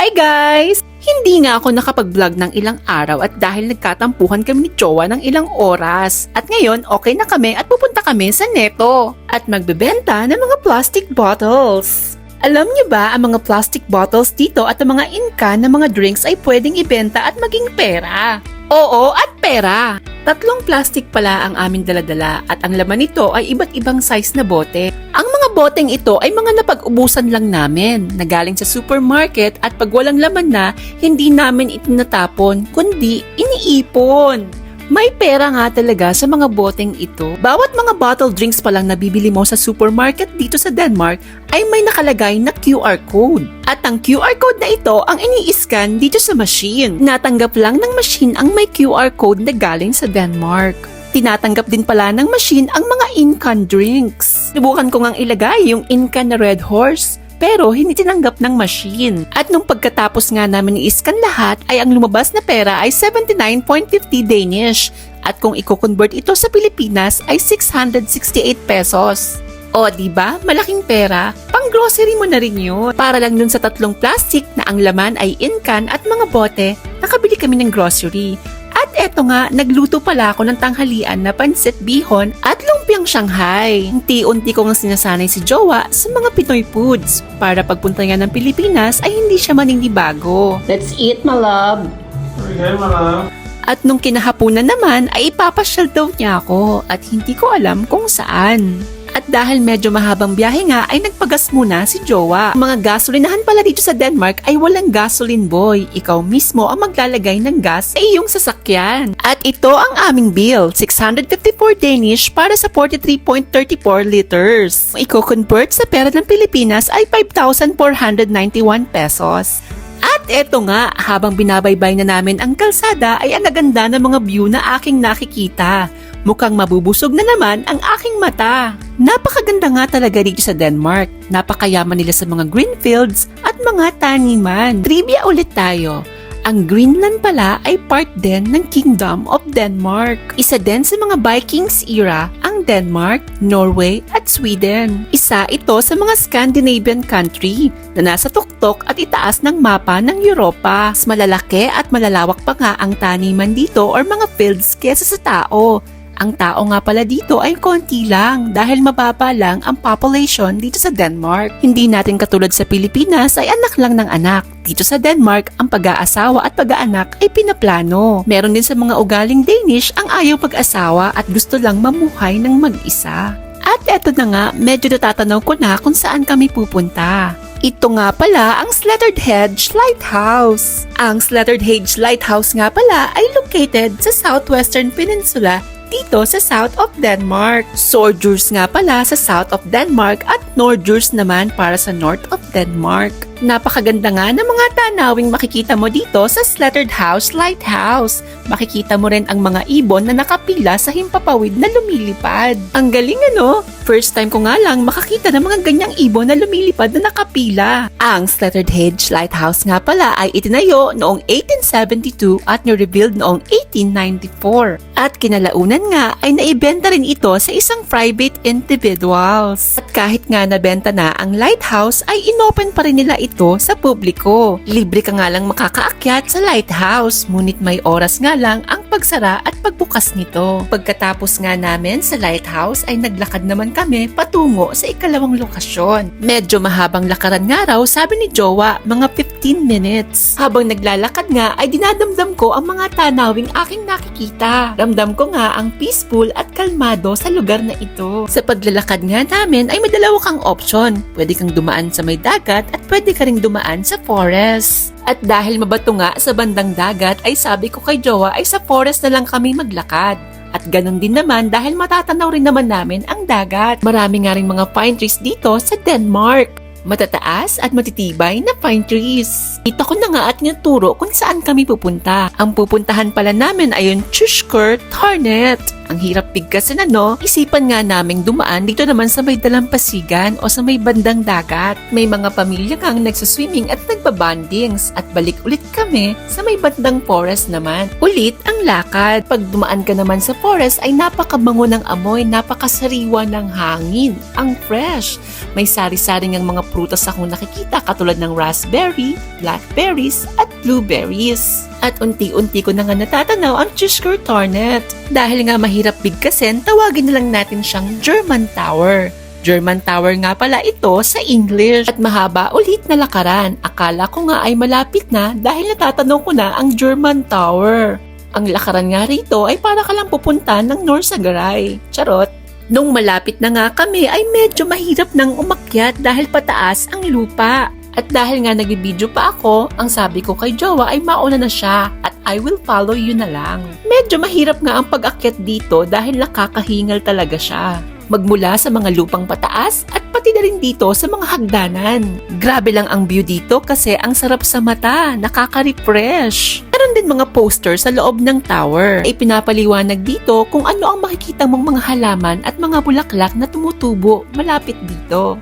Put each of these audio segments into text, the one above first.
Hi guys! Hindi nga ako nakapag-vlog ng ilang araw at dahil nagkatampuhan kami ni Jowa ng ilang oras. At ngayon, okay na kami at pupunta kami sa Neto at magbebenta ng mga plastic bottles. Alam niyo ba, ang mga plastic bottles dito at ang mga in-can ng mga drinks ay pwedeng ibenta at maging pera. Oo, at pera! 3 plastic pala ang aming daladala at ang laman nito ay iba't ibang size na bote. Ang mga boteng ito ay mga napag-ubusan lang namin na galing sa supermarket at pag walang laman na, hindi namin itinatapon kundi iniipon. May pera nga talaga sa mga boteng ito. Bawat mga bottle drinks pa lang nabibili mo sa supermarket dito sa Denmark ay may nakalagay na QR code. At ang QR code na ito ang ini-scan dito sa machine. Natanggap lang ng machine ang may QR code na galing sa Denmark. Tinatanggap din pala ng machine ang mga in-can drinks. Subukan ko ngang ilagay yung in-can na Red Horse. Pero hindi tinanggap ng machine. At nung pagkatapos nga namin i-scan lahat ay ang lumabas na pera ay 79.50 Danish. At kung i-convert ito sa Pilipinas ay 668 pesos. O diba, malaking pera? Pang grocery mo na rin yun. Para lang dun sa 3 plastic na ang laman ay in-can at mga bote, nakabili kami ng grocery. At eto nga, nagluto pala ako ng tanghalian na pansit bihon at lumpiang Shanghai. Unti-unti ko nga sinasanay si Jowa sa mga Pinoy foods para pagpunta niya ng Pilipinas ay hindi siya maninibago. Let's eat, my love. Okay, mga. At nung kinahapunan naman ay ipapasyal daw niya ako at hindi ko alam kung saan. At dahil medyo mahabang biyahe nga ay nagpagas muna si Jowa. Mga gasolinahan pala dito sa Denmark ay walang gasoline boy. Ikaw mismo ang maglalagay ng gas sa iyong sasakyan. At ito ang aming bill, 654 Danish para sa 43.34 liters. Kung i-convert sa pera ng Pilipinas ay 5,491 pesos. At eto nga, habang binabaybay na namin ang kalsada ay ang naganda ng mga view na aking nakikita. Mukhang mabubusog na naman ang aking mata. Napakaganda nga talaga dito sa Denmark. Napakayaman nila sa mga green fields at mga taniman. Trivia ulit tayo. Ang Greenland pala ay part din ng Kingdom of Denmark. Isa din sa mga Vikings era ang Denmark, Norway at Sweden. Isa ito sa mga Scandinavian country na nasa tuktok at itaas ng mapa ng Europa. Mas malalaki at malalawak pa nga ang taniman dito or mga fields kesa sa tao. Ang tao nga pala dito ay konti lang dahil mababa lang ang population dito sa Denmark. Hindi natin katulad sa Pilipinas ay anak lang ng anak. Dito sa Denmark, ang pag-aasawa at pag-aanak ay pinaplano. Meron din sa mga ugaling Danish ang ayaw pag-asawa at gusto lang mamuhay ng mag-isa. At eto na nga, medyo natatanaw ko na kung saan kami pupunta. Ito nga pala ang Slattered Hedge Lighthouse. Ang Slattered Hedge Lighthouse nga pala ay located sa Southwestern Peninsula dito sa South of Denmark. Sojours nga pala sa South of Denmark at Nordjurs naman para sa North of Denmark. Napakaganda nga ng mga tanawing makikita mo dito sa Slattered House Lighthouse. Makikita mo rin ang mga ibon na nakapila sa himpapawid na lumilipad. Ang galing ano? First time ko nga lang makakita ng mga ganyang ibon na lumilipad na nakapila. Ang Slattered Hedge Lighthouse nga pala ay itinayo noong 1872 at na-rebuild noong 1894. At kinalaunan nga ay naibenta rin ito sa isang private individuals. At kahit nga nabenta na ang lighthouse ay inopen pa rin nila ito sa publiko. Libre ka nga lang makakaakyat sa lighthouse, ngunit may oras nga lang ang pagsara at pagbukas nito. Pagkatapos nga namin sa lighthouse ay naglakad naman kami patungo sa ikalawang lokasyon. Medyo mahabang lakaran nga raw, sabi ni Jowa, mga 15 minutes. Habang naglalakad nga ay dinadamdam ko ang mga tanawing aking nakikita. Ramdam ko nga ang peaceful at kalmado sa lugar na ito. Sa paglalakad nga namin ay may dalawa kang option. Pwede kang dumaan sa may dagat at pwede ka ring dumaan sa forest. At dahil mabato nga sa bandang dagat ay sabi ko kay Jowa ay sa forest na lang kami maglakad. At ganun din naman dahil matatanaw rin naman namin ang dagat. Marami nga rin mga pine trees dito sa Denmark. Matataas at matitibay na pine trees. Dito ko na nga at nituro kung saan kami pupunta. Ang pupuntahan pala namin ay yung Tjusker Tarnet. Ang hirap bigkasin isipan nga naming dumaan dito naman sa may dalampasigan o sa may bandang dagat. May mga pamilya kang nagsaswimming at nagbabandings at balik ulit kami sa may bandang forest naman. Ulit ang lakad. Pag dumaan ka naman sa forest ay napakabango ng amoy, napakasariwa ng hangin. Ang fresh. May sari-saring ang mga prutas akong nakikita katulad ng raspberry, blackberries at blueberries. At unti-unti ko na nga natatanaw ang Cheshire Tornet. Dahil nga mahirap bigkasin, tawagin na lang natin siyang German Tower. German Tower nga pala ito sa English. At mahaba ulit na lakaran. Akala ko nga ay malapit na dahil natatanong ko na ang German Tower. Ang lakaran nga rito ay para ka lang pupunta ng Norsagaray. Charot! Nung malapit na nga kami ay medyo mahirap nang umakyat dahil pataas ang lupa. At dahil nga nag-video pa ako, ang sabi ko kay Jowa ay mauna na siya at I will follow you na lang. Medyo mahirap nga ang pag-akyat dito dahil nakakahingal talaga siya. Magmula sa mga lupang pataas at pati na rin dito sa mga hagdanan. Grabe lang ang view dito kasi ang sarap sa mata, nakaka-refresh. Meron din mga poster sa loob ng tower. Ipinapaliwanag dito kung ano ang makikita mong mga halaman at mga bulaklak na tumutubo malapit dito.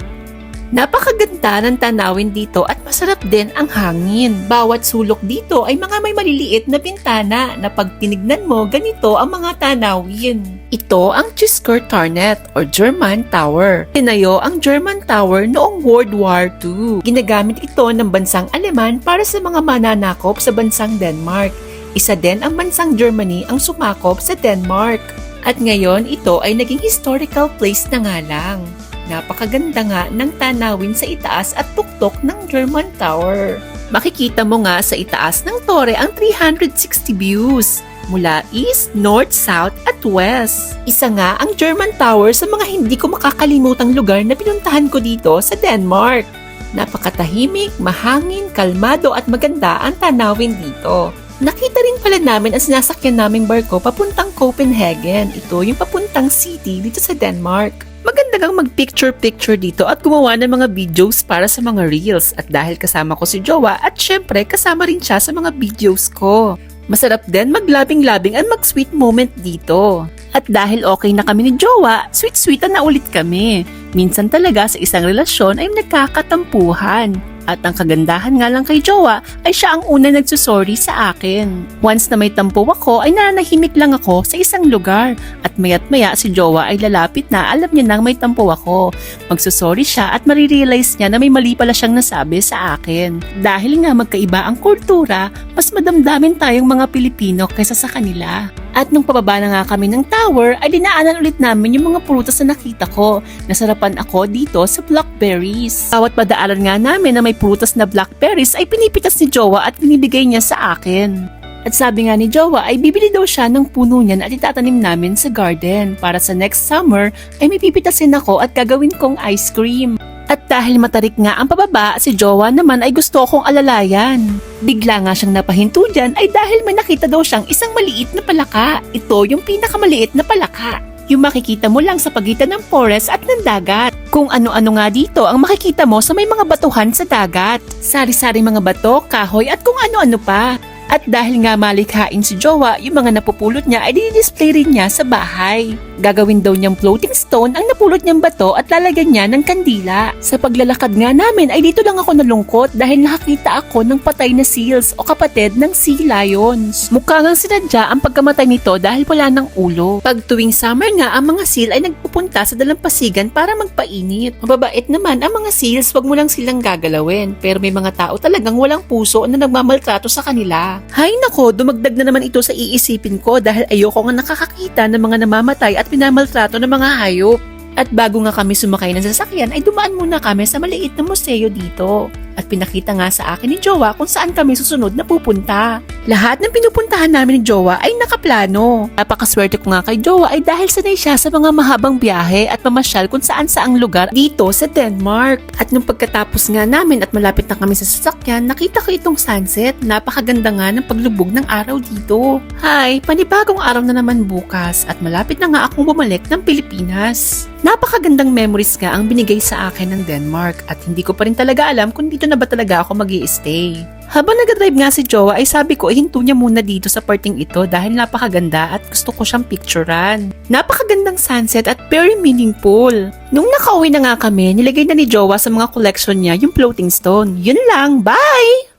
Napakaganda ng tanawin dito at masarap din ang hangin. Bawat sulok dito ay mga may maliliit na bintana na pag tinignan mo, ganito ang mga tanawin. Ito ang Cheshire Tornet o German Tower. Tinayo ang German Tower noong World War II. Ginagamit ito ng bansang Aleman para sa mga mananakop sa bansang Denmark. Isa din ang bansang Germany ang sumakop sa Denmark. At ngayon ito ay naging historical place na nga lang. Napakaganda nga ng tanawin sa itaas at tuktok ng German Tower. Makikita mo nga sa itaas ng tore ang 360 views mula east, north, south at west. Isa nga ang German Tower sa mga hindi ko makakalimutang lugar na pinuntahan ko dito sa Denmark. Napakatahimik, mahangin, kalmado at maganda ang tanawin dito. Nakita rin pala namin ang sinasakyan naming barko papuntang Copenhagen. Ito yung papuntang city dito sa Denmark. Maganda kang mag-picture-picture dito at gumawa ng mga videos para sa mga reels. At dahil kasama ko si Jowa at syempre kasama rin siya sa mga videos ko. Masarap din maglabing-labing at mag-sweet moment dito. At dahil okay na kami ni Jowa, sweet-sweetan na ulit kami. Minsan talaga sa isang relasyon ay nagkakatampuhan. At ang kagandahan nga lang kay Jowa ay siya ang una nagsusorry sa akin. Once na may tampo ako ay nananahimik lang ako sa isang lugar. At maya't maya si Jowa ay lalapit na, alam niya nang may tampo ako. Magsusorry siya at marirealize niya na may mali pala siyang nasabi sa akin. Dahil nga magkaiba ang kultura, mas madamdamin tayong mga Pilipino kaysa sa kanila. At nung pababa na nga kami ng tower, ay dinaanan ulit namin yung mga prutas na nakita ko. Nasarapan ako dito sa blackberries. Bawat padaanan nga namin na may prutas na blackberries ay pinipitas ni Jowa at binibigay niya sa akin. At sabi nga ni Jowa ay bibili daw siya ng puno niyan at itatanim namin sa garden. Para sa next summer ay may pipitasin ako at gagawin kong ice cream. At dahil matarik nga ang pababa, si Jowa naman ay gusto akong alalayan. Bigla nga siyang napahinto dyan ay dahil may nakita daw siyang isang maliit na palaka. Ito yung pinakamaliit na palaka. Yung makikita mo lang sa pagitan ng forest at ng dagat. Kung ano-ano nga dito ang makikita mo sa may mga batuhan sa dagat. Sari-sari mga bato, kahoy at kung ano-ano pa. At dahil nga malikhain si Jowa, yung mga napupulot niya ay dinidisplay rin niya sa bahay. Gagawin daw niyang floating stone ang napulot niyang bato at lalagyan niya ng kandila. Sa paglalakad nga namin ay dito lang ako nalungkot dahil nakakita ako ng patay na seals o kapatid ng sea lions. Mukha ngang sinadya ang pagkamatay nito dahil wala ng ulo. Pag tuwing summer nga ang mga seal ay nagpupunta sa dalampasigan para magpainit. Mababait naman ang mga seals, wag mo lang silang gagalawin. Pero may mga tao talagang walang puso na nagmamaltrato sa kanila. Hay nako, dumagdag na naman ito sa iisipin ko dahil ayoko nga nakakakita ng mga namamatay at pinamaltrato ng mga hayop. At bago nga kami sumakay ng sasakyan ay dumaan muna kami sa maliit na museo dito. At pinakita nga sa akin ni Jowa kung saan kami susunod na pupunta. Lahat ng pinupuntahan namin ni Jowa ay nakaplano. Napakaswerte ko nga kay Jowa ay dahil sanay siya sa mga mahabang biyahe at mamasyal kung saan-saang lugar dito sa Denmark. At nung pagkatapos nga namin at malapit na kami sa sasakyan, nakita ko itong sunset. Napakaganda nga ng paglubog ng araw dito. Hi, panibagong araw na naman bukas at malapit na nga akong bumalik ng Pilipinas. Napakagandang memories nga ang binigay sa akin ng Denmark at hindi ko pa rin talaga alam kung dito na ba talaga ako mag-i-stay. Habang nag-drive nga si Jowa ay sabi ko hinto niya muna dito sa parting ito dahil napakaganda at gusto ko siyang picturean. Napakagandang sunset at very meaningful. Nung nakauwi na nga kami, nilagay na ni Jowa sa mga collection niya yung floating stone. Yun lang, bye!